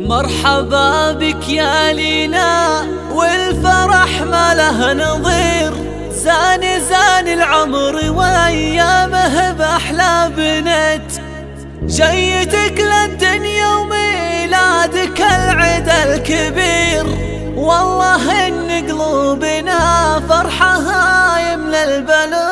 مرحبا بك يا لينا والفرح ما له نظير، زان العمر وايامه باحلى بنت، جيتك للدنيا وميلادك العيد الكبير، والله ان قلوبنا فرحها يملى البلد.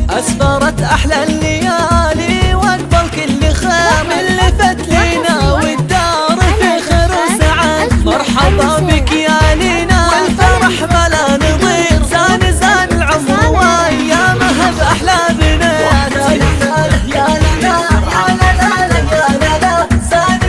أسفرت أحلى الليالي وأقبل كل خير اللي فات لينا والدار في خير وسعاد. مرحبا بك يا لينا والفرح ما له نظير، زان العمر وأيامه بأحلى بنات. يا لا زان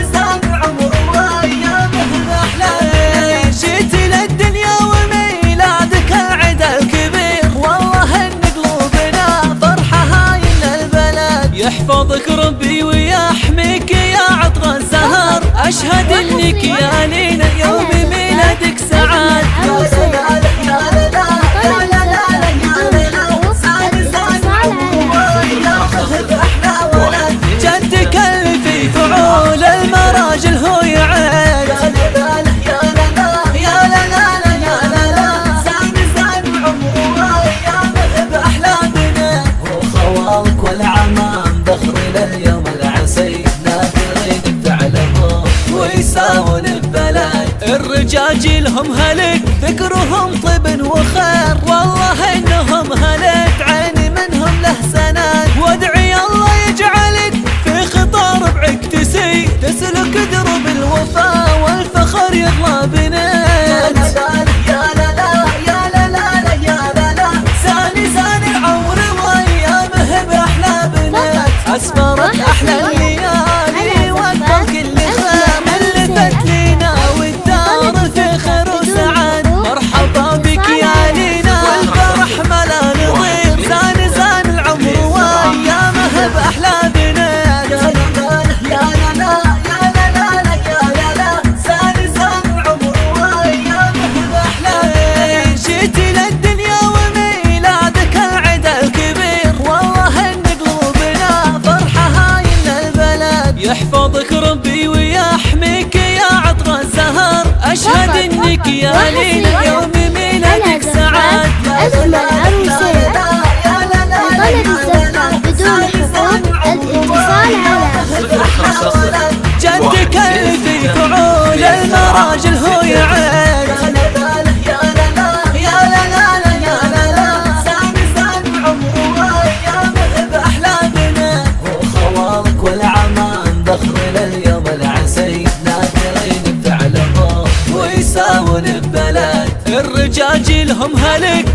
العمر وأيامه بأحلى بنات، جيت للدنيا وميلادك العيد الكبير، والله إن قلوبنا فرحها يملى البلد. يحفظك ربي ويحميك يا عطر الزهر، أشهد إنك يا لينا يوم ميلادك سعاد. جدك اللي في فعول المراجل هو يعيد، خوالك والعمام دخر لليوم العسيد، نادرينك تعلمون ويساون ببلد. الرجاجيل هم هلك فكرهم طيب وخير، والله انهم هلك عيني منهم له سند، وادعي الله يجعلك في خطار بعك تسلك درب الوفا والفخر يغلى بنات. أسفرت أحلى الليالي وأقبل كل خير اللي فات لينا والدار في خير وسعاد. مرحبا بك يا لينا والفرح ما له نظير، زان العمر وأيامه بأحلى بنات. يا لا زان العمر وأيامه بأحلى بنات، جيت للدنيا وميلادك العيد الكبير، والله إن قلوبنا فرحها يملى البلد. يحفظك ربي ويحميك يا عطر الزهر، أشهد إنك يا لينا يوم ميلادك سعاد. أجمل عروسين طلب الزفاف بدون حقوق الاتصال على جدك اللي في فعول المراجل هو يعيد، زان العمر وأيامه بأحلى بنات. خوالك والعمام دخر لليوم العسيد، نادرينك تعلمون ويساون ببلد. الرجاجيل هم هلك